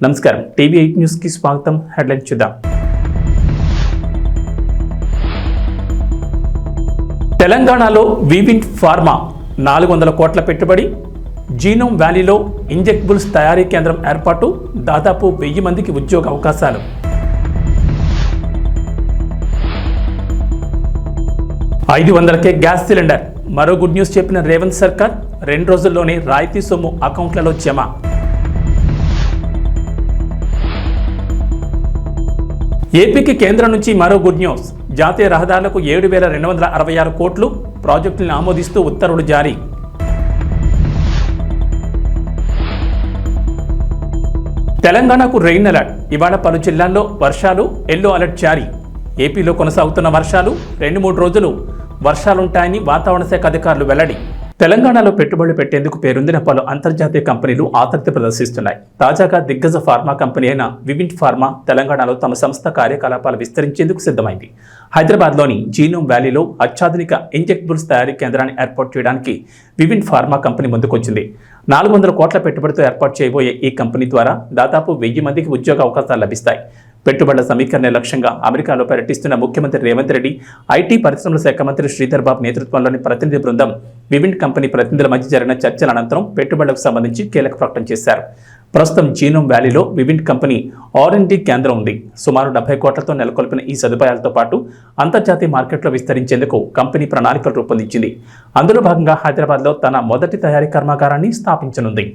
నమస్కారం టీవీ8 న్యూస్ కి స్వాగతం. హెడ్లైన్ చూద్దాం. తెలంగాణలో వివింట్ ఫార్మా 400 కోట్ల పెట్టుబడి, జీనోమ్ వ్యాలీలో ఇంజెక్టబుల్స్ తయారీ కేంద్రం ఏర్పాటు, దాదాపు 1000 మందికి ఉద్యోగ అవకాశాలు. $500కే గ్యాస్ సిలిండర్, మరో గుడ్ న్యూస్ చెప్పిన రేవంత్ సర్కార్. 2 రోజుల్లోనే రాయితీ సొమ్ము అకౌంట్లలో జమ. ఏపీకి కేంద్రం నుంచి మరో గుడ్ న్యూస్. జాతీయ రహదారులకు 7,266 కోట్లు, ప్రాజెక్టులను ఆమోదిస్తూ ఉత్తర్వులు జారీ. తెలంగాణకు రెయిన్ అలర్ట్. ఇవాళ పలు జిల్లాల్లో వర్షాలు, ఎల్లో అలర్ట్ జారీ. ఏపీలో కొనసాగుతున్న వర్షాలు 2-3 రోజులు వర్షాలుంటాయని వాతావరణ శాఖ అధికారులు వెల్లడి. తెలంగాణలో పెట్టుబడులు పెట్టేందుకు పేరొందిన పలు అంతర్జాతీయ కంపెనీలు ఆసక్తి ప్రదర్శిస్తున్నాయి. తాజాగా దిగ్గజ ఫార్మా కంపెనీ అయిన వివింట్ ఫార్మా తెలంగాణలో తమ సంస్థ కార్యకలాపాలు విస్తరించేందుకు సిద్ధమైంది. హైదరాబాద్లోని జీనోమ్ వ్యాలీలో అత్యాధునిక ఇంజెక్టబుల్స్ తయారీ కేంద్రాన్ని ఏర్పాటు చేయడానికి వివింట్ ఫార్మా కంపెనీ ముందుకొచ్చింది. 400 కోట్ల పెట్టుబడితో ఏర్పాటు చేయబోయే ఈ కంపెనీ ద్వారా దాదాపు 1000 మందికి ఉద్యోగ అవకాశాలు లభిస్తాయి. పెట్టుబడుల సమీకరణ లక్ష్యంగా అమెరికాలో పర్యటిస్తున్న ముఖ్యమంత్రి రేవంత్ రెడ్డి, ఐటీ పరిశ్రమల శాఖ మంత్రి శ్రీధర్ బాబు నేతృత్వంలోని ప్రతినిధి బృందం వివింట్ కంపెనీ ప్రతినిధుల మధ్య జరిగిన చర్చల అనంతరం పెట్టుబడులకు సంబంధించి కీలక ప్రకటన చేశారు. ప్రస్తుతం జీనోమ్ వ్యాలీలో వివింట్ కంపెనీ R&D కేంద్రం ఉంది. సుమారు 70 కోట్లతో నెలకొల్పిన ఈ సదుపాయాలతో పాటు అంతర్జాతీయ మార్కెట్లో విస్తరించేందుకు కంపెనీ ప్రణాళికలు రూపొందించింది. అందులో భాగంగా హైదరాబాద్లో తన మొదటి తయారీ కర్మాగారాన్ని స్థాపించనుంది.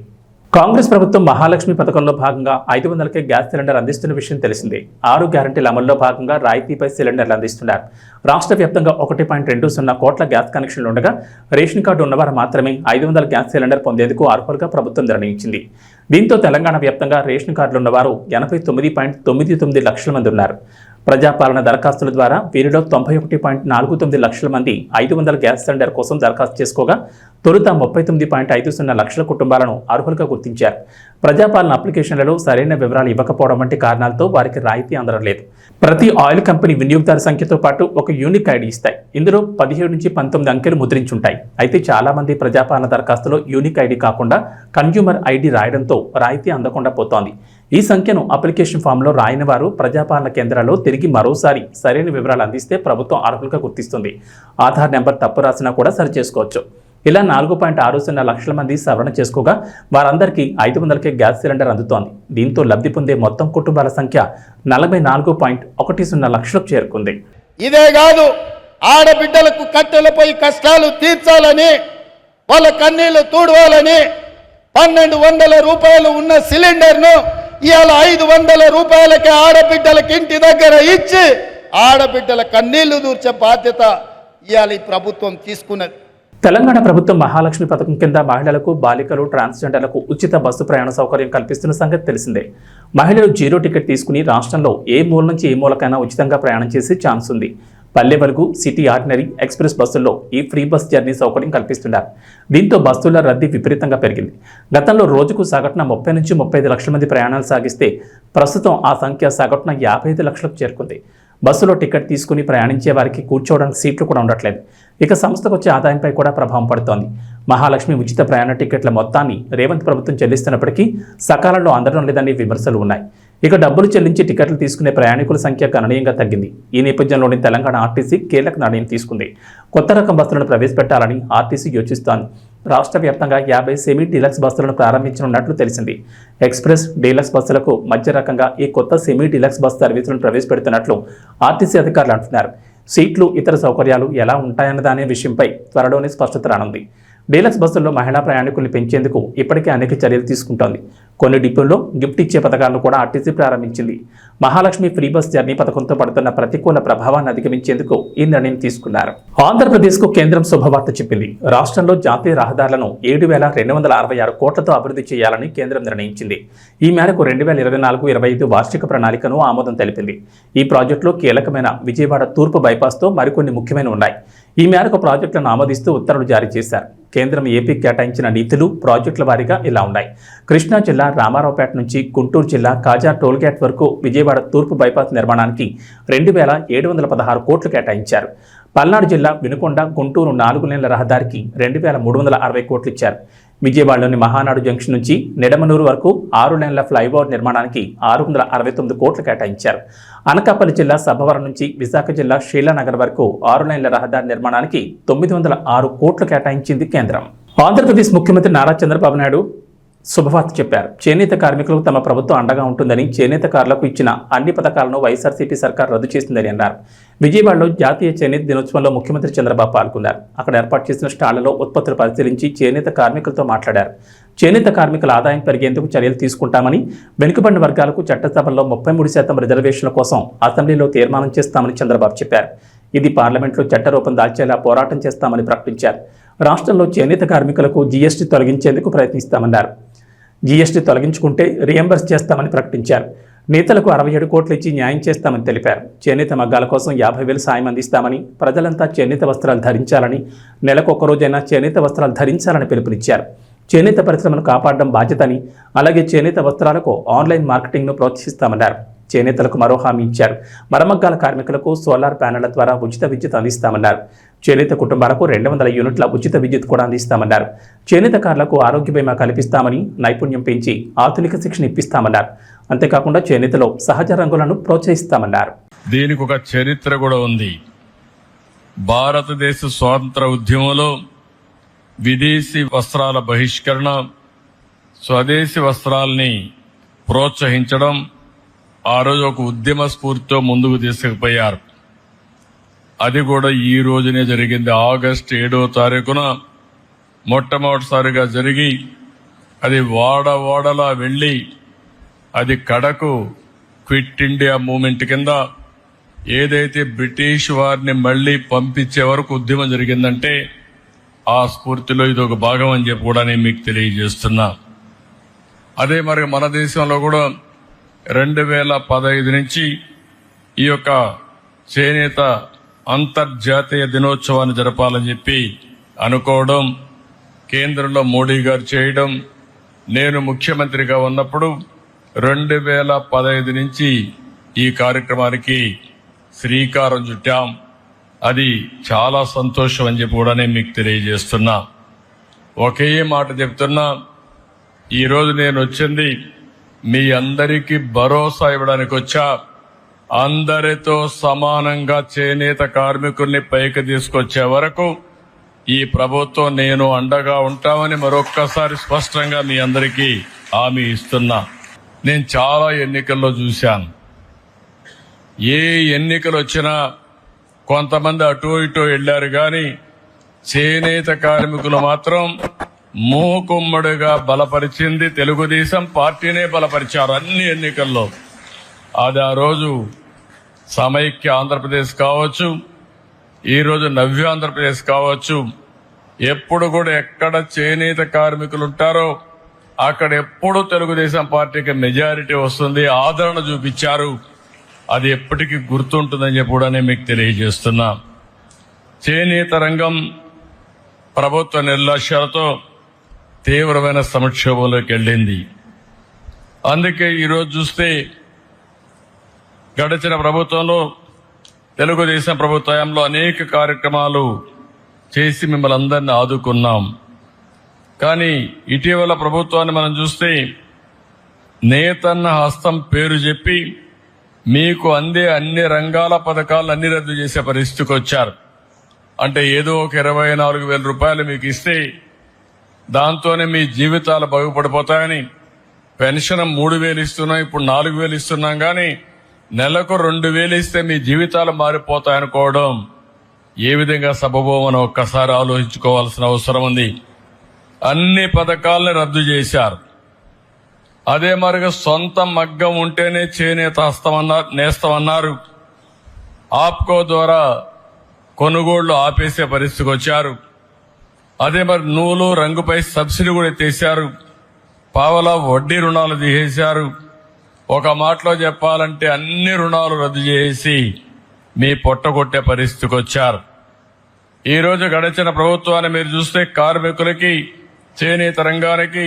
కాంగ్రెస్ ప్రభుత్వం మహాలక్ష్మి పథకంలో భాగంగా 500కే గ్యాస్ సిలిండర్ అందిస్తున్న విషయం తెలిసిందే. 6 గ్యారంటీల అమల్లో భాగంగా రాయితీపై సిలిండర్లు అందిస్తున్నారు. రాష్ట్ర వ్యాప్తంగా 1.20 కోట్ల గ్యాస్ కనెక్షన్లు ఉండగా రేషన్ కార్డు ఉన్నవారు మాత్రమే 500 గ్యాస్ సిలిండర్ పొందేందుకు అర్హులుగా ప్రభుత్వం నిర్ణయించింది. దీంతో తెలంగాణ వ్యాప్తంగా రేషన్ కార్డులు ఉన్నవారు 89.99 లక్షల మంది ఉన్నారు. ప్రజాపాలన దరఖాస్తుల ద్వారా వీరిలో 91.49 లక్షల మంది 500 గ్యాస్ సిలిండర్ కోసం దరఖాస్తు చేసుకోగా తొలుత 39.50 లక్షల కుటుంబాలను అర్హులుగా గుర్తించారు. ప్రజాపాలన అప్లికేషన్లలో సరైన వివరాలు ఇవ్వకపోవడం వంటి కారణాలతో వారికి రాయితీ అందడం లేదు. ప్రతి ఆయిల్ కంపెనీ వినియోగదారు సంఖ్యతో పాటు ఒక యూనిక్ ఐడి ఇస్తాయి. ఇందులో 17 నుంచి 19 అంకెలు ముద్రించుంటాయి. అయితే చాలా మంది ప్రజాపాలన దరఖాస్తులో యూనిక్ ఐడి కాకుండా కన్జ్యూమర్ ఐడి రాయడంతో రాయితీ అందకుండా పోతోంది. ఈ సంఖ్యను అప్లికేషన్ ఫామ్లో రాయని వారు ప్రజాపాలన కేంద్రాల్లో తిరిగి మరోసారి సరైన వివరాలు అందిస్తే ప్రభుత్వం అర్హులుగా గుర్తిస్తుంది. ఆధార్ నెంబర్ తప్పు రాసినా కూడా సరి చేసుకోవచ్చు. ఇలా 4.60 లక్షల మంది సవరణ చేసుకోగా వారందరికీ 500కే గ్యాస్ సిలిండర్ అందుతోంది. దీంతో లబ్ధి పొందే మొత్తం కుటుంబాల సంఖ్య 44.10 లక్షలకు చేరుకుంది. ఇదే కాదు, ఆడబిడ్డలకు కట్టెలపై కష్టాలు తీర్చాలని, వాళ్ళ కన్నీళ్లు తూడవాలని 1200 రూపాయలు ఉన్న సిలిండర్ను ఇవాళ 500 రూపాయలకే ఆడబిడ్డలకి ఇంటి దగ్గర ఇచ్చి ఆడబిడ్డల కన్నీళ్లు దూర్చే బాధ్యత ఇవాళ ఈ ప్రభుత్వం తీసుకున్నది. తెలంగాణ ప్రభుత్వం మహాలక్ష్మి పథకం కింద మహిళలకు, బాలికలు, ట్రాన్స్జెండర్లకు ఉచిత బస్సు ప్రయాణ సౌకర్యం కల్పిస్తున్న సంగతి తెలిసిందే. మహిళలు 0 టికెట్ తీసుకుని రాష్ట్రంలో ఏ మూల నుంచి ఏ మూలకైనా ఉచితంగా ప్రయాణం చేసే ఛాన్స్ ఉంది. పల్లె వరకు, సిటీ, ఆర్డినరీ, ఎక్స్ప్రెస్ బస్సుల్లో ఈ ఫ్రీ బస్ జర్నీ సౌకర్యం కల్పిస్తున్నారు. దీంతో బస్సుల రద్దీ విపరీతంగా పెరిగింది. గతంలో రోజుకు సగటున 30 నుంచి 35 లక్షల మంది ప్రయాణాలు సాగిస్తే ప్రస్తుతం ఆ సంఖ్య సగటున 55 లక్షలకు చేరుకుంది. బస్సులో టికెట్ తీసుకుని ప్రయాణించే వారికి కూర్చోవడానికి సీట్లు కూడా ఉండట్లేదు. ఇక సంస్థకు వచ్చే ఆదాయంపై కూడా ప్రభావం పడుతోంది. మహాలక్ష్మి ఉచిత ప్రయాణ టికెట్ల మొత్తాన్ని రేవంత్ ప్రభుత్వం చెల్లిస్తున్నప్పటికీ సకాలంలో అందడం లేదని విమర్శలు ఉన్నాయి. ఇక డబ్బులు చెల్లించి టికెట్లు తీసుకునే ప్రయాణికుల సంఖ్య గణనీయంగా తగ్గింది. ఈ నేపథ్యంలోని తెలంగాణ ఆర్టీసీ కీలక నిర్ణయం తీసుకుంది. కొత్త రకం బస్సులను ప్రవేశపెట్టాలని ఆర్టీసీ యోచిస్తోంది. రాష్ట్ర వ్యాప్తంగా 50 సెమీ డీలక్స్ బస్సులను ప్రారంభించనున్నట్లు తెలిసింది. ఎక్స్ప్రెస్, డీలక్స్ బస్సులకు మధ్య రకంగా ఈ కొత్త సెమీ డీలక్స్ బస్ సర్వీసులను ప్రవేశపెడుతున్నట్లు ఆర్టీసీ అధికారులు అంటున్నారు. సీట్లు, ఇతర సౌకర్యాలు ఎలా ఉంటాయన్నదనే విషయంపై త్వరలోనే స్పష్టత రానుంది. డీలక్స్ బస్సుల్లో మహిళా ప్రయాణికుల్ని పెంచేందుకు ఇప్పటికే అనేక చర్యలు తీసుకుంటోంది. కొన్ని డిపోల్లో గిఫ్ట్ ఇచ్చే పథకాలను కూడా ఆర్టీసీ ప్రారంభించింది. మహాలక్ష్మి ఫ్రీ బస్ జర్నీ పథకంతో పడుతున్న ప్రతికూల ప్రభావాన్ని అధిగమించేందుకు ఈ నిర్ణయం తీసుకున్నారు. ఆంధ్రప్రదేశ్కు కేంద్రం శుభవార్త చెప్పింది. రాష్ట్రంలో జాతీయ రహదారులను 7,266 కోట్లతో అభివృద్ధి చేయాలని కేంద్రం నిర్ణయించింది. ఈ మేరకు 2024-25 వార్షిక ప్రణాళికను ఆమోదం తెలిపింది. ఈ ప్రాజెక్టులో కీలకమైన విజయవాడ తూర్పు బైపాస్తో మరికొన్ని ముఖ్యమైన ఉన్నాయి. ఈ మేరకు ప్రాజెక్టులను ఆమోదిస్తూ ఉత్తర్వులు జారీ చేశారు. కేంద్రం ఏపీకి కేటాయించిన నిధులు ప్రాజెక్టుల వారీగా ఇలా ఉన్నాయి. కృష్ణా జిల్లా రామారావుపేట నుంచి గుంటూరు జిల్లా కాజా టోల్గేట్ వరకు విజయవాడ తూర్పు బైపాస్ నిర్మాణానికి 2,716 కోట్లు కేటాయించారు. పల్నాడు జిల్లా వినుకొండ గుంటూరు 4 లేన్ల రహదారికి 2,360 కోట్లు ఇచ్చారు. విజయవాడలోని మహానాడు జంక్షన్ నుంచి నిడమనూరు వరకు 6 లేన్ల ఫ్లైఓవర్ నిర్మాణానికి 669 కోట్లు కేటాయించారు. అనకాపల్లి జిల్లా సభవరం నుంచి విశాఖ జిల్లా షీలానగర్ వరకు 6 లేన్ల రహదారి నిర్మాణానికి 906 కోట్లు కేటాయించింది కేంద్రం. ఆంధ్రప్రదేశ్ ముఖ్యమంత్రి నారా చంద్రబాబు నాయుడు శుభవార్త చెప్పారు. చేనేత కార్మికులకు తమ ప్రభుత్వం అండగా ఉంటుందని, చేనేతకారులకు ఇచ్చిన అన్ని పథకాలను వైఎస్ఆర్సీపీ సర్కార్ రద్దు చేసిందని అన్నారు. విజయవాడలో జాతీయ చేనేత దినోత్సవంలో ముఖ్యమంత్రి చంద్రబాబు పాల్గొన్నారు. అక్కడ ఏర్పాటు చేసిన స్టాళ్లలో ఉత్పత్తులు పరిశీలించి చేనేత కార్మికులతో మాట్లాడారు. చేనేత కార్మికుల ఆదాయం పెరిగేందుకు చర్యలు తీసుకుంటామని, వెనుకబడిన వర్గాలకు చట్టసభల్లో 33% రిజర్వేషన్ల కోసం అసెంబ్లీలో తీర్మానం చేస్తామని చంద్రబాబు చెప్పారు. ఇది పార్లమెంట్లో చట్టరూపం దాల్చేలా పోరాటం చేస్తామని ప్రకటించారు. రాష్ట్రంలో చేనేత కార్మికులకు జీఎస్టీ తొలగించేందుకు ప్రయత్నిస్తామన్నారు. జీఎస్టీ తొలగించుకుంటే రీఎంబర్స్ చేస్తామని ప్రకటించారు. నేతలకు 67 కోట్లు ఇచ్చి న్యాయం చేస్తామని తెలిపారు. చేనేత మగ్గాల కోసం 50,000 సాయం అందిస్తామని, ప్రజలంతా చేనేత వస్త్రాలు ధరించాలని, నెలకు ఒక్కరోజైనా చేనేత వస్త్రాలు ధరించాలని పిలుపునిచ్చారు. చేనేత పరిశ్రమను కాపాడడం బాధ్యతని, అలాగే చేనేత వస్త్రాలకు ఆన్లైన్ మార్కెటింగ్ను ప్రోత్సహిస్తామన్నారు. చేనేతలకు మరో హామీ ఇచ్చారు. మరమగ్గాల కార్మికులకు సోలార్ ప్యానెళ్ల ద్వారా ఉచిత విద్యుత్ అందిస్తామన్నారు. చేనేత కుటుంబాలకు 200 యూనిట్ల ఉచిత విద్యుత్ కూడా అందిస్తామన్నారు. చేనేతకారులకు ఆరోగ్య బీమా కల్పిస్తామని, నైపుణ్యం పెంచి ఆధునిక శిక్షణ ఇప్పిస్తామన్నారు. అంతేకాకుండా చేనేతలో సహజ రంగులను ప్రోత్సహిస్తామన్నారు. దీనికి ఒక చరిత్ర కూడా ఉంది. భారతదేశ స్వాతంత్ర ఉద్యమంలో విదేశీ వస్త్రాల బహిష్కరణ, స్వదేశీ వస్త్రాల్ని ప్రోత్సహించడం ఆ రోజు ఒక ఉద్యమ స్ఫూర్తితో ముందుకు తీసుకుపోయారు. అది కూడా ఈ రోజునే జరిగింది. ఆగస్టు 7వ తారీఖున మొట్టమొదటిసారిగా జరిగి, అది వాడలా వెళ్ళి, అది కడకు క్విట్ ఇండియా మూవ్మెంట్ కింద ఏదైతే బ్రిటిష్ వారిని మళ్లీ పంపించే వరకు ఉద్యమం జరిగిందంటే ఆ స్ఫూర్తిలో ఇది ఒక భాగం అని చెప్పి కూడా నేను మీకు తెలియజేస్తున్నా. అదే మరి మన దేశంలో కూడా 2015 నుంచి ఈ యొక్క చేనేత అంతర్జాతీయ దినోత్సవాన్ని జరపాలని చెప్పి అనుకోవడం, కేంద్రంలో మోడీ గారు చేయడం, నేను ముఖ్యమంత్రిగా ఉన్నప్పుడు 2015 నుంచి ఈ కార్యక్రమానికి శ్రీకారం చుట్టాం. అది చాలా సంతోషం అని చెప్పి కూడా నేను మీకు తెలియజేస్తున్నా. ఒకే మాట చెప్తున్నా, ఈరోజు నేను వచ్చింది మీ అందరికీ భరోసా ఇవ్వడానికి వచ్చా. అందరితో సమానంగా చేనేత కార్మికుల్ని పైకి తీసుకొచ్చే వరకు ఈ ప్రభుత్వం నేను అండగా ఉంటామని మరొక్కసారి స్పష్టంగా మీ అందరికీ హామీ ఇస్తున్నా. నేను చాలా ఎన్నికల్లో చూశాను. ఏ ఎన్నికలు వచ్చినా కొంతమంది అటో ఇటో వెళ్లారు, కానీ చేనేత కార్మికులు మాత్రం మూకుమ్మడిగా బలపరిచింది తెలుగుదేశం పార్టీనే బలపరిచారు అన్ని ఎన్నికల్లో. అది ఆ రోజు సమైక్య ఆంధ్రప్రదేశ్ కావచ్చు, ఈరోజు నవ్య ఆంధ్రప్రదేశ్ కావచ్చు, ఎప్పుడు కూడా ఎక్కడ చేనేత కార్మికులు ఉంటారో అక్కడ ఎప్పుడు తెలుగుదేశం పార్టీకి మెజారిటీ వస్తుంది, ఆదరణ చూపించారు. అది ఎప్పటికీ గుర్తుంటుందని చెప్పి కూడా నేను మీకు తెలియజేస్తున్నా. చేనేత రంగం ప్రభుత్వ నిర్లక్ష్యాలతో తీవ్రమైన సంక్షోభంలోకి వెళ్ళింది. అందుకే ఈరోజు చూస్తే గడిచిన ప్రభుత్వంలో తెలుగుదేశం ప్రభుత్వంలో అనేక కార్యక్రమాలు చేసి మిమ్మల్ని అందరినీ ఆదుకున్నాం. కానీ ఇటీవల ప్రభుత్వాన్ని మనం చూస్తే నేతన్న హస్తం పేరు చెప్పి మీకు అందే అన్ని రంగాల పథకాలు అన్ని రద్దు చేసే పరిస్థితికి వచ్చారు. అంటే ఏదో ఒక 24,000 రూపాయలు మీకు ఇస్తే దాంతోనే మీ జీవితాలు బాగుపడిపోతాయని, పెన్షన్ 3,000 ఇస్తున్నాం, ఇప్పుడు 4,000 ఇస్తున్నాం, కానీ నెలకు 2,000 ఇస్తే మీ జీవితాలు మారిపోతాయనుకోవడం ఏ విధంగా సబబోమని ఒక్కసారి ఆలోచించుకోవాల్సిన అవసరం ఉంది. అన్ని పథకాలని రద్దు చేశారు. అదే మరిగా సొంత మగ్గం ఉంటేనే చేనేత నేస్తామన్నారు. ఆప్కో ద్వారా కొనుగోళ్లు ఆపేసే పరిస్థితికి వచ్చారు. అదే మరి నూలు రంగుపై సబ్సిడీ కూడా ఎత్తేశారు. పావలా వడ్డీ రుణాలు తీసేశారు. ఒక మాటలో చెప్పాలంటే అన్ని రుణాలు రద్దు చేసి మీ పొట్టగొట్టే పరిస్థితికి వచ్చారు. ఈరోజు గడిచిన ప్రభుత్వాన్ని మీరు చూస్తే కార్మికులకి, చేనేత రంగానికి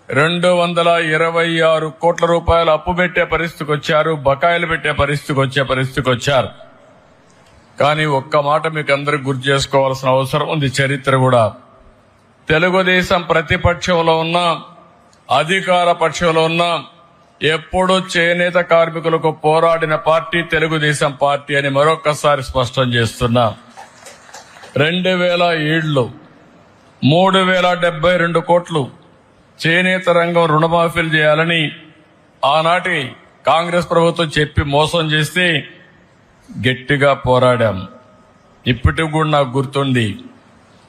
226 కోట్ల రూపాయలు అప్పు పెట్టే పరిస్థితికి వచ్చారు, బకాయిలు పెట్టే పరిస్థితికి వచ్చారు. కానీ ఒక్క మాట మీకు అందరికి గుర్తు చేసుకోవాల్సిన అవసరం ఉంది. చరిత్ర కూడా తెలుగుదేశం ప్రతిపక్షంలో ఉన్నా అధికార పక్షంలో ఉన్నా ఎప్పుడూ చేనేత కార్మికులకు పోరాడిన పార్టీ తెలుగుదేశం పార్టీ అని మరొక్కసారి స్పష్టం చేస్తున్నా. 2007లో 3072 కోట్లు చేనేత రంగం రుణమాఫీలు చేయాలని ఆనాటి కాంగ్రెస్ ప్రభుత్వం చెప్పి మోసం చేస్తే గట్టిగా పోరాడాం. ఇప్పటికి కూడా నాకు గుర్తుంది.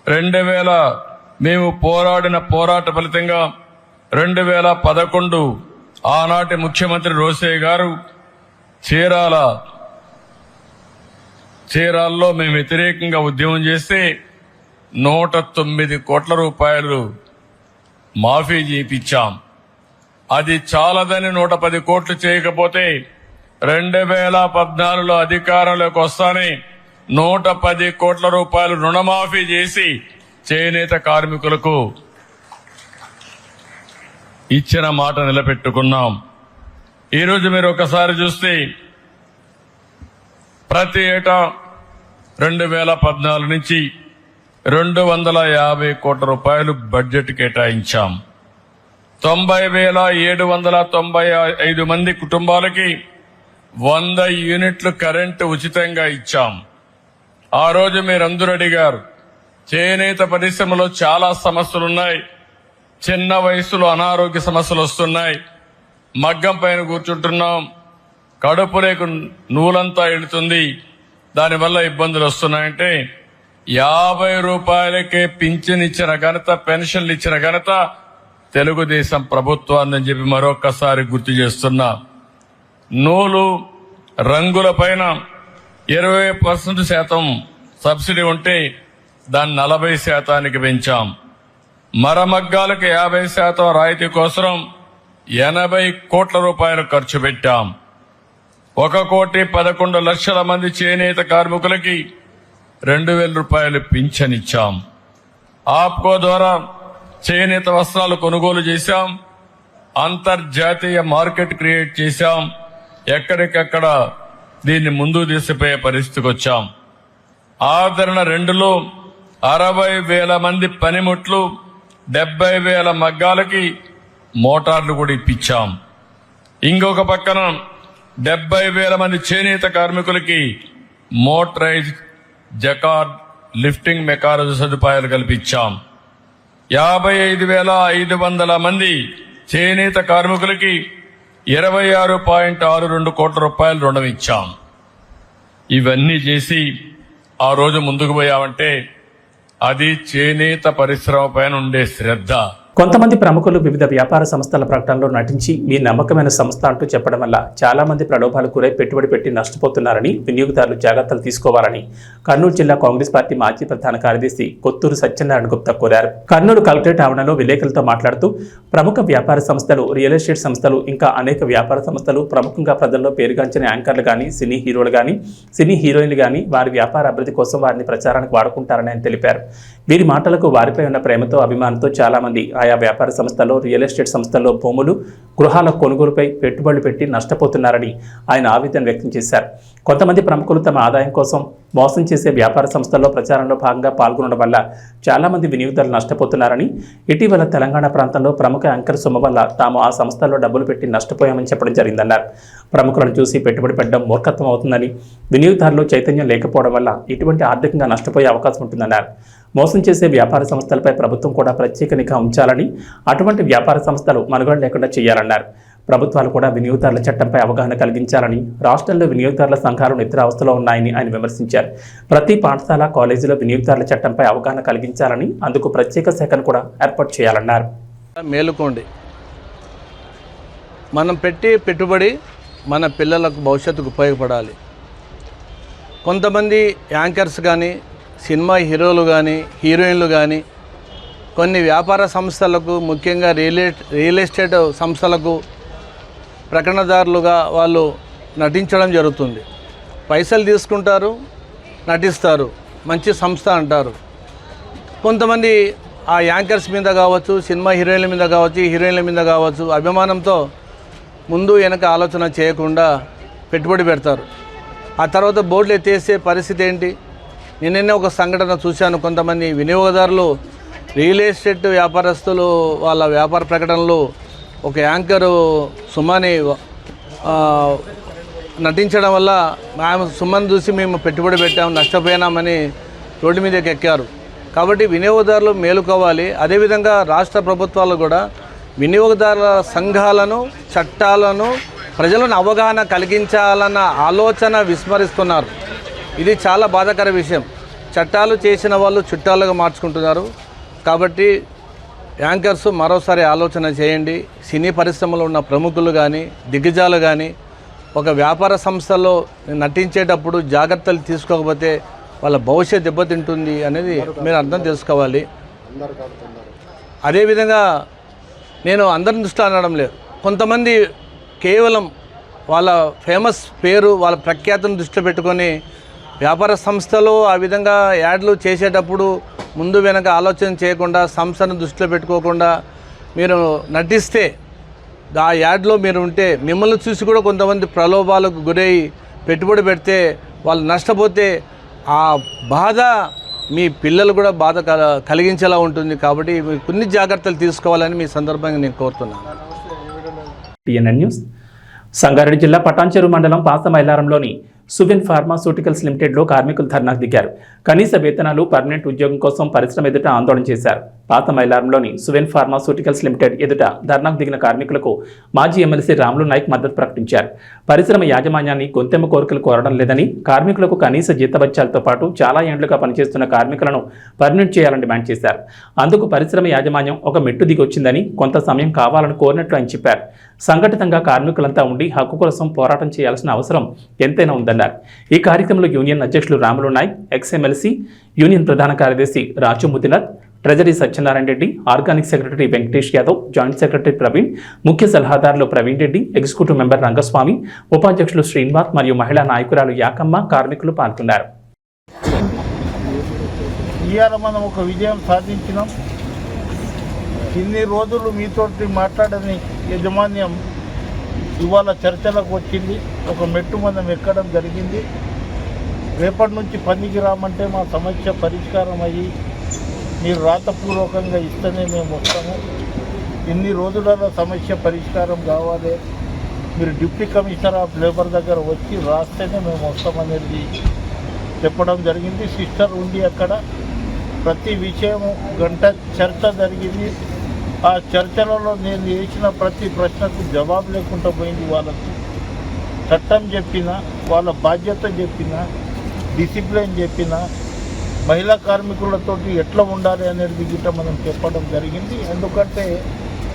2000 మేము పోరాడిన పోరాట ఫలితంగా 2011 ఆనాటి ముఖ్యమంత్రి రోసయ్య గారు చీరాల్లో మేము వ్యతిరేకంగా ఉద్యమం చేస్తే 109 కోట్ల రూపాయలు మాఫీ చేయించాం. అది చాలదని 110 కోట్లు చేయకపోతే 2014లో అధికారంలోకి వస్తానే 110 కోట్ల రూపాయలు రుణమాఫీ చేసి చేనేత కార్మికులకు ఇచ్చిన మాట నిలబెట్టుకున్నాం. ఈరోజు మీరు ఒకసారి చూస్తే ప్రతి ఏటా 2014 నుంచి 250 కోట్ల రూపాయలు బడ్జెట్ కేటాయించాం. 90,795 మంది కుటుంబాలకి 100 యూనిట్లు కరెంటు ఉచితంగా ఇచ్చాం. ఆ రోజు మీరందరూ అడిగారు, చేనేత పరిశ్రమలో చాలా సమస్యలున్నాయి, చిన్న వయసులో అనారోగ్య సమస్యలు వస్తున్నాయి, మగ్గం పైన కూర్చుంటున్నాం, కడుపులేకు నూలంతా ఎడుతుంది, దానివల్ల ఇబ్బందులు వస్తున్నాయంటే 50 రూపాయలకే పింఛన్ ఇచ్చిన ఘనత, పెన్షన్లు ఇచ్చిన ఘనత తెలుగుదేశం ప్రభుత్వాన్ని చెప్పి మరొకసారి గుర్తు చేస్తున్నా. నూలు రంగుల పైన 20% సబ్సిడీ ఉంటే దాన్ని 40% పెంచాం. మరమగ్గాలకు 50% రాయితీ కోసం 80 కోట్ల రూపాయలు ఖర్చు పెట్టాం. 1,11,00,000 మంది చేనేత కార్మికులకి 2,000 రూపాయలు పింఛన్ ఇచ్చాం. ఆప్కో ద్వారా చేనేత వస్త్రాలు కొనుగోలు చేశాం. అంతర్జాతీయ మార్కెట్ క్రియేట్ చేశాం. ఎక్కడికక్కడ దీన్ని ముందుకు తీసుకుపోయే పరిస్థితికి వచ్చాం. ఆదరణ 2లో 60,000 మంది పనిముట్లు, 70,000 మగ్గాలకి మోటార్లు కూడా ఇప్పించాం. ఇంకొక పక్కన 70,000 మంది చేనేత కార్మికులకి మోటరైజ్ జకార్డ్ లిఫ్టింగ్ మెకానిజం సదుపాయాలు కల్పించాం. 55,500 మంది చేనేత కార్మికులకి 26.62 కోట్ల రూపాయలు రుణం ఇచ్చాం. ఇవన్నీ చేసి ఆ రోజు ముందుకు పోయామంటే అది చేనేత పరిశ్రమ పైన ఉండే శ్రద్ధ. కొంతమంది ప్రముఖులు వివిధ వ్యాపార సంస్థల ప్రకటనలో నటించి మీ నమ్మకమైన సంస్థ అంటూ చెప్పడం వల్ల చాలా మంది ప్రలోభాలకు గురై పెట్టుబడి పెట్టి నష్టపోతున్నారని వినియోగదారులు జాగ్రత్తలు తీసుకోవాలని కర్నూలు జిల్లా కాంగ్రెస్ పార్టీ మాజీ ప్రధాన కార్యదర్శి కొత్తూరు సత్యనారాయణ గుప్తా కోరారు. కర్నూలు కలెక్టరేట్ ఆవరణలో విలేకరులతో మాట్లాడుతూ ప్రముఖ వ్యాపార సంస్థలు, రియల్ ఎస్టేట్ సంస్థలు, ఇంకా అనేక వ్యాపార సంస్థలు ప్రముఖంగా ప్రజల్లో పేరుగాంచిన యాంకర్లు కానీ, సినీ హీరోలు కానీ, సినీ హీరోయిన్లు కానీ వారి వ్యాపార అభివృద్ధి కోసం వారిని ప్రచారానికి వాడుకుంటారని ఆయన తెలిపారు. వీరి మాటలకు వారిపై ఉన్న ప్రేమతో, అభిమానంతో చాలా మంది ఆయా వ్యాపార సంస్థల్లో, రియల్ ఎస్టేట్ సంస్థల్లో భూములు, గృహాల కొనుగోలుపై పెట్టుబడులు పెట్టి నష్టపోతున్నారని ఆయన ఆవేదన వ్యక్తం చేశారు. కొంతమంది ప్రముఖులు తమ ఆదాయం కోసం మోసం చేసే వ్యాపార సంస్థల్లో ప్రచారంలో భాగంగా పాల్గొనడం వల్ల చాలా మంది వినియోగదారులు నష్టపోతున్నారని, ఇటీవల తెలంగాణ ప్రాంతంలో ప్రముఖ యాంకర్ సొమ్ము వల్ల తాము ఆ సంస్థల్లో డబ్బులు పెట్టి నష్టపోయామని చెప్పడం జరిగిందన్నారు. ప్రముఖులను చూసి పెట్టుబడి పెట్టడం మూర్ఖత్వం అవుతుందని, వినియోగదారులు చైతన్యం లేకపోవడం వల్ల ఇటువంటి ఆర్థికంగా నష్టపోయే అవకాశం ఉంటుందన్నారు. మోసం చేసే వ్యాపార సంస్థలపై ప్రభుత్వం కూడా ప్రత్యేక నిఘా ఉంచాలని, అటువంటి వ్యాపార సంస్థలు మనుగడ లేకుండా చేయాలన్నారు. ప్రభుత్వాలు కూడా వినియోగదారుల చట్టంపై అవగాహన కలిగించాలని, రాష్ట్రంలో వినియోగదారుల సంఘాలు నిద్రావస్థలో ఉన్నాయని ఆయన విమర్శించారు. ప్రతి పాఠశాల, కాలేజీలో వినియోగదారుల చట్టంపై అవగాహన కలిగించాలని, అందుకు ప్రత్యేక శాఖను కూడా ఏర్పాటు చేయాలన్నారు. మేలుకోండి, మనం పెట్టే పెట్టుబడి మన పిల్లలకు భవిష్యత్తుకు ఉపయోగపడాలి. కొంతమంది యాంకర్స్ కానీ, సినిమా హీరోలు కానీ, హీరోయిన్లు కానీ కొన్ని వ్యాపార సంస్థలకు, ముఖ్యంగా రియల్ ఎస్టేట్ సంస్థలకు ప్రకటనదారులుగా వాళ్ళు నటించడం జరుగుతుంది. పైసలు తీసుకుంటారు, నటిస్తారు, మంచి సంస్థ అంటారు. కొంతమంది ఆ యాంకర్స్ మీద కావచ్చు, సినిమా హీరోయిన్ల మీద కావచ్చు, హీరోయిన్ల మీద కావచ్చు అభిమానంతో ముందు వెనక ఆలోచన చేయకుండా పెట్టుబడి పెడతారు. ఆ తర్వాత బోర్డులు ఎత్తేసే పరిస్థితి ఏంటి? నిన్ననే ఒక సంఘటన చూశాను. కొంతమంది వినియోగదారులు రియల్ ఎస్టేట్ వ్యాపారస్తులు వాళ్ళ వ్యాపార ప్రకటనలు ఒక యాంకరు సుమని నటించడం వల్ల ఆమె సుమన్ చూసి మేము పెట్టుబడి పెట్టాము, నష్టపోయినామని రోడ్డు మీదకి ఎక్కారు. కాబట్టి వినియోగదారులు మేలుకోవాలి. అదేవిధంగా రాష్ట్ర ప్రభుత్వాలు కూడా వినియోగదారుల సంఘాలను, చట్టాలను, ప్రజలను అవగాహన కలిగించాలన్న ఆలోచన విస్మరిస్తున్నారు. ఇది చాలా బాధాకర విషయం. చట్టాలు చేసిన వాళ్ళు చుట్టాలుగా మార్చుకుంటున్నారు. కాబట్టి యాంకర్స్ మరోసారి ఆలోచన చేయండి. సినీ పరిశ్రమలో ఉన్న ప్రముఖులు కానీ, దిగ్గజాలు కానీ ఒక వ్యాపార సంస్థలో నటించేటప్పుడు జాగ్రత్తలు తీసుకోకపోతే వాళ్ళ భవిష్యత్ దెబ్బతింటుంది అనేది మీరు అర్థం చేసుకోవాలి. అదేవిధంగా నేను అందరిని దృష్టిలో అనడం లేదు. కొంతమంది కేవలం వాళ్ళ ఫేమస్ పేరు, వాళ్ళ ప్రఖ్యాతిని దృష్టిలో పెట్టుకొని వ్యాపార సంస్థలో ఆ విధంగా యాడ్లు చేసేటప్పుడు ముందు వెనక ఆలోచన చేయకుండా, సంస్థను దృష్టిలో పెట్టుకోకుండా మీరు నటిస్తే, ఆ యాడ్లో మీరు ఉంటే మిమ్మల్ని చూసి కూడా కొంతమంది ప్రలోభాలకు గురై పెట్టుబడి పెడితే వాళ్ళు నష్టపోతే ఆ బాధ మీ పిల్లలు కూడా బాధ కలిగించేలా ఉంటుంది. కాబట్టి కొన్ని జాగ్రత్తలు తీసుకోవాలని మీ సందర్భంగా నేను కోరుతున్నాను. TNN news. సంగారెడ్డి జిల్లా పటాన్చెరు మండలం పాసమైలారంలోని సువెన్ ఫార్మాస్యూటికల్స్ లిమిటెడ్లో కార్మికులు ధర్నాకు దిగారు. కనీస వేతనాలు, పర్మనెంట్ ఉద్యోగం కోసం పరిశ్రమ ఎదుట ఆందోళన చేశారు. పాతమైలారంలోని సువెన్ ఫార్మాస్యూటికల్స్ లిమిటెడ్ ఎదుట ధర్నాకు దిగిన కార్మికులకు మాజీ ఎమ్మెల్సీ రాములు నాయక్ మద్దతు ప్రకటించారు. పరిశ్రమ యాజమాన్యాన్ని గొంతెమ్మ కోరికలు కోరడం లేదని, కార్మికులకు కనీస జీతభత్యాలతో పాటు చాలా ఏండ్లుగా పనిచేస్తున్న కార్మికులను పర్మనెంట్ చేయాలని డిమాండ్ చేశారు. అందుకు పరిశ్రమ యాజమాన్యం ఒక మెట్టు దిగి వచ్చిందని, కొంత సమయం కావాలని కోరినట్లు ఆయన చెప్పారు. సంఘటితంగా కార్మికులంతా ఉండి హక్కు కోసం పోరాటం చేయాల్సిన అవసరం ఎంతైనా ఉందన్నారు. ఈ కార్యక్రమంలో యూనియన్ అధ్యక్షులు రాములు నాయక్, ఎక్స్ఎమ్మెల్సీ, యూనియన్ ప్రధాన కార్యదర్శి Raju Mudinath, treasury Satyanarayana Reddy, organic secretary Venkatesh Yadav, joint secretary Praveen, ముఖ్య సలహాదారులు ప్రవీణ్ రెడ్డి, ఎగ్జిక్యూటివ్ మెంబర్ రంగస్వామి, ఉపాధ్యక్షులు శ్రీనివాస్ మరియు మహిళా నాయకురాలు యాకమ్మ కార్మికులు పాల్గొన్నారు. ఇవాళ మనం ఒక విజయం సాధించినాం. ఇన్ని రోజులు మీతోటి మాట్లాడని యాజమాన్యం ఇవాళ చర్చలకు వచ్చింది. ఒక మెట్టు మనం ఎక్కడం జరిగింది. రేపటి నుంచి పనికి రామంటే మా సమస్య పరిష్కారం అయ్యి మీరు రాతపూర్వకంగా ఇస్తేనే మేము వస్తాము. ఇన్ని రోజులలో సమస్య పరిష్కారం కావాలి. మీరు డిప్యూటీ కమిషనర్ ఆఫ్ లేబర్ దగ్గర వచ్చి రాస్తేనే మేము వస్తామనేది చెప్పడం జరిగింది. సిస్టర్ ఉండి అక్కడ ప్రతి విషయం గంట చర్చ జరిగింది. ఆ చర్చలలో నేను చేసిన ప్రతి ప్రశ్నకు జవాబు లేకుండా పోయింది. వాళ్ళకు చట్టం చెప్పిన, వాళ్ళ బాధ్యత చెప్పిన, డిసిప్లిన్ చెప్పిన, మహిళా కార్మికులతో ఎట్లా ఉండాలి అనేది గిట్ట మనం చెప్పడం జరిగింది. ఎందుకంటే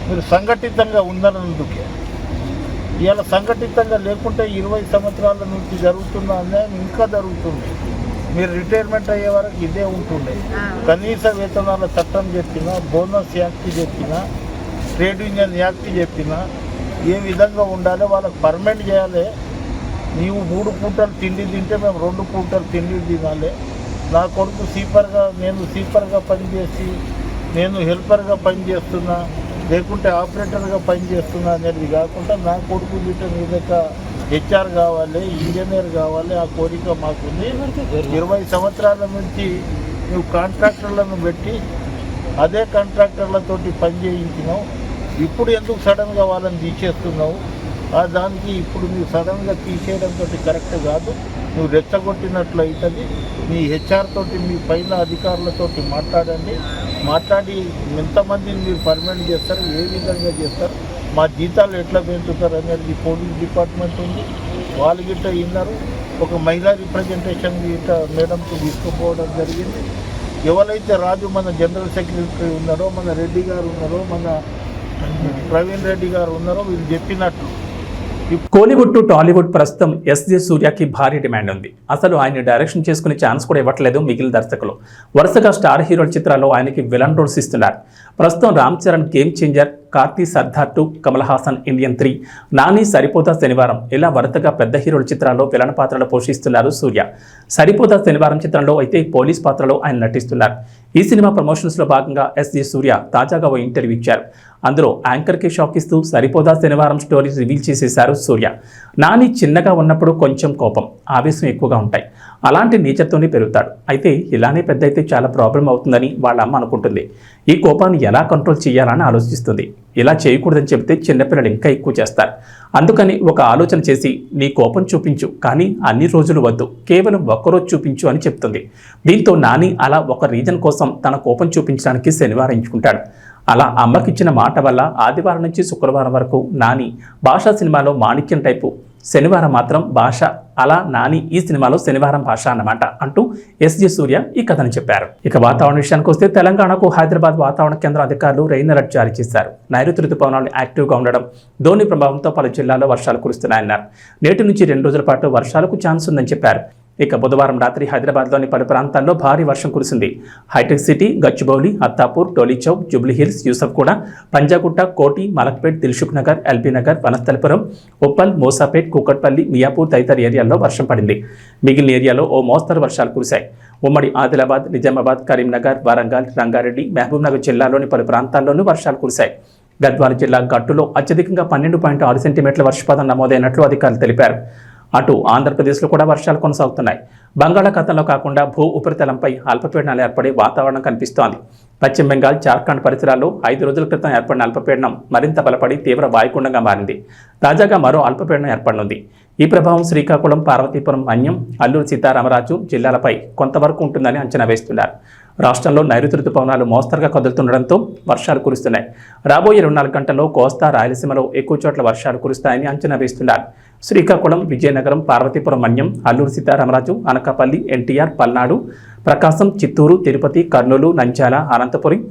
మీరు సంఘటితంగా ఉన్నందుకే. ఇవాళ సంఘటితంగా లేకుంటే 20 సంవత్సరాల నుంచి జరుగుతున్న అన్యాయం ఇంకా జరుగుతుంది. మీరు రిటైర్మెంట్ అయ్యే వరకు ఇదే ఉంటుండే. కనీస వేతనాల చట్టం చెప్పినా, బోనస్ యాక్ట్ చెప్పినా, ట్రేడ్ యూనియన్ యాక్ట్ చెప్పినా ఏ విధంగా ఉండాలి, వాళ్ళకి పర్మనెంట్ చేయాలి. నీవు 3 పూటలు తిండి తింటే మేము 2 పూటలు తిండి తినాలి. నా కొడుకు నేను సీపర్గా పనిచేసి నేను హెల్పర్గా పనిచేస్తున్నా, లేకుంటే ఆపరేటర్గా పనిచేస్తున్నా అనేది కాకుండా నా కొడుకు గిట్ట మీద హెచ్ఆర్ కావాలి, ఇంజనీర్ కావాలి. ఆ కోరిక మాకుంది. 20 సంవత్సరాల నుంచి నువ్వు కాంట్రాక్టర్లను పెట్టి అదే కాంట్రాక్టర్లతోటి పని చేయించినావు. ఇప్పుడు ఎందుకు సడన్గా వాళ్ళని తీసేస్తున్నావు? దానికి ఇప్పుడు నువ్వు సడన్గా తీసేయడంతో కరెక్ట్ కాదు. నువ్వు రెచ్చగొట్టినట్లు అవుతుంది. మీ హెచ్ఆర్ తోటి, మీ పైన అధికారులతోటి మాట్లాడి ఎంతమందిని మీరు పర్మనెంట్ చేస్తారు, ఏ విధంగా చేస్తారు, మా జీతాలు ఎట్లా పెంచుతారు అనేది పోలీస్ డిపార్ట్మెంట్ ఉంది. వాళ్ళు గిట్ట విన్నారు. ఒక మహిళా రిప్రజెంటేషన్ గిట్ట మేడంకు తీసుకుపోవడం జరిగింది. ఎవరైతే రాజు మన జనరల్ సెక్రటరీ ఉన్నారో, మన రెడ్డి గారు ఉన్నారో, మన ప్రవీణ్ రెడ్డి గారు ఉన్నారో వీళ్ళు చెప్పినట్టు కోలీవుడ్ టు టాలీవుడ్ ప్రస్తుతం ఎస్జే సూర్యకి భారీ డిమాండ్ ఉంది. అసలు ఆయన డైరెక్షన్ చేసుకునే ఛాన్స్ కూడా ఇవ్వట్లేదు మిగిలిన దర్శకులు. వరుసగా స్టార్ హీరోల చిత్రాల్లో ఆయనకి విలన్ రోల్స్ ఇస్తున్నారు. ప్రస్తుతం Ram Charan game changer, Karthi Sardar 2, Kamal Haasan Indian 3, Nani Saripodhaa Sanivaaram ఇలా వరుసగా పెద్ద హీరోల చిత్రాల్లో విలన్ పాత్రలు పోషిస్తున్నారు సూర్య. సరిపోతా శనివారం చిత్రంలో అయితే పోలీస్ పాత్రలో ఆయన నటిస్తున్నారు. ఈ సినిమా ప్రమోషన్స్లో భాగంగా ఎస్జే సూర్య తాజాగా ఓ ఇంటర్వ్యూ ఇచ్చారు. అందులో యాంకర్కి షాక్ ఇస్తూ సరిపోదా శనివారం స్టోరీ రివీల్ చేసేశారు సూర్య. నాని చిన్నగా ఉన్నప్పుడు కొంచెం కోపం, ఆవేశం ఎక్కువగా ఉంటాయి. అలాంటి నేచర్తోనే పెరుగుతాడు. అయితే ఇలానే పెద్ద అయితే చాలా ప్రాబ్లం అవుతుందని వాళ్ళ అమ్మ అనుకుంటుంది. ఈ కోపాన్ని ఎలా కంట్రోల్ చేయాలని ఆలోచిస్తుంది. ఇలా చేయకూడదని చెబితే చిన్నపిల్లలు ఇంకా ఎక్కువ చేస్తారు. అందుకని ఒక ఆలోచన చేసి నీ కోపం చూపించు, కానీ అన్ని రోజులు వద్దు, కేవలం ఒక్కరోజు చూపించు అని చెప్తుంది. దీంతో నాని అలా ఒక రీజన్ కోసం తన కోపం చూపించడానికి శనివారం ఎంచుకుంటాడు. అలా అమ్మకిచ్చిన మాట వల్ల ఆదివారం నుంచి శుక్రవారం వరకు నాని భాషా సినిమాలో మాణిక్యం టైపు, శనివారం మాత్రం భాష, అలా నాని ఈ సినిమాలో శనివారం భాష అన్నమాట అంటూ ఎస్జి సూర్య ఈ కథను చెప్పారు. ఇక వాతావరణ విషయానికి వస్తే తెలంగాణకు హైదరాబాద్ వాతావరణ కేంద్ర అధికారులు రెయిన్ అలర్ట్ జారీ చేశారు. నైరుతి రుతుపవనాలు యాక్టివ్గా ఉండడం, ధోని ప్రభావంతో పలు జిల్లాల్లో వర్షాలు కురుస్తున్నాయన్నారు. నేటి నుంచి 2 రోజుల పాటు వర్షాలకు ఛాన్స్ ఉందని చెప్పారు. ఇక బుధవారం రాత్రి హైదరాబాద్లోని పలు ప్రాంతాల్లో భారీ వర్షం కురిసింది. హైటెక్ సిటీ, గచ్చిబౌలి, అత్తాపూర్, టోలీచౌక్, జూబ్లీహిల్స్, యూసఫ్గూడ, పంజాగుట్ట, కోటి, మలక్పేట్, దిల్సుఖ్ నగర్, ఎల్బీ నగర్, వనస్థలిపురం, ఉప్పల్, మోసాపేట్, కూకట్పల్లి, మియాపూర్ తదితర ఏరియాల్లో వర్షం పడింది. మిగిలిన ఏరియాలో ఓ మోస్తరు వర్షాలు కురిశాయి. ఉమ్మడి ఆదిలాబాద్, నిజామాబాద్, కరీంనగర్, వరంగల్, రంగారెడ్డి, మహబూబ్నగర్ జిల్లాలోని పలు ప్రాంతాల్లోనూ వర్షాలు కురిశాయి. గద్వాల జిల్లా గట్టులో అత్యధికంగా 12.6 సెంటీమీటర్ల వర్షపాతం నమోదైనట్లు అధికారులు తెలిపారు. అటు ఆంధ్రప్రదేశ్లో కూడా వర్షాలు కొనసాగుతున్నాయి. బంగాళాఖాతంలో కాకుండా భూ ఉపరితలంపై అల్పపీడనాలు ఏర్పడే వాతావరణం కనిపిస్తోంది. పశ్చిమ బెంగాల్, జార్ఖండ్ పరిసరాల్లో 5 రోజుల క్రితం ఏర్పడిన అల్పపీడనం మరింత బలపడి తీవ్ర వాయుగుండంగా మారింది. తాజాగా మరో అల్పపీడనం ఏర్పడనుంది. ఈ ప్రభావం శ్రీకాకుళం, పార్వతీపురం, మన్యం, అల్లూరు సీతారామరాజు జిల్లాలపై కొంతవరకు ఉంటుందని అంచనా వేస్తున్నారు. రాష్ట్రంలో నైరుతి రుతుపవనాలు మోస్తరుగా కదులుతుండడంతో వర్షాలు కురుస్తున్నాయి. రాబోయే 24 గంటల్లో కోస్తా, రాయలసీమలో ఎక్కువ చోట్ల వర్షాలు కురుస్తాయని అంచనా వేస్తున్నారు. శ్రీకాకుళం, విజయనగరం, పార్వతీపురం, మన్యం, అల్లూరు సీతారామరాజు, అనకాపల్లి, ఎన్టీఆర్, పల్నాడు, ప్రకాశం, చిత్తూరు, తిరుపతి, కర్నూలు, నంద్యాల, అనంతపురం,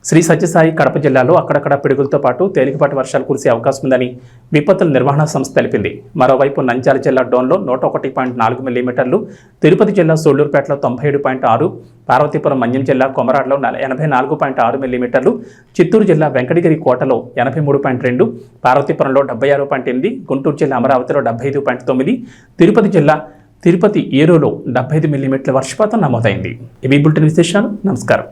శ్రీ సత్యసాయి, కడప జిల్లాలో అక్కడక్కడ పిడుగులతో పాటు తేలికపాటి వర్షాలు కురిసే అవకాశం ఉందని విపత్తుల నిర్వహణ సంస్థ తెలిపింది. మరోవైపు నంద్యాల జిల్లా డోన్లో 101.4 మిల్లీమీటర్లు, తిరుపతి జిల్లా సూళ్లూరుపేటలో 97.6, పార్వతీపురం, మన్యం జిల్లా కొమరాడ్లో 84.6 మిల్లీమీటర్లు, చిత్తూరు జిల్లా వెంకటగిరి కోటలో 83.2, పార్వతీపురంలో 76.8, గుంటూరు జిల్లా అమరావతిలో 75.9, తిరుపతి జిల్లా తిరుపతి ఏరులో 75 మిల్లీమీటర్ల వర్షపాతం నమోదైంది. ఇవి బులెటిన్ విశేషాలు. నమస్కారం.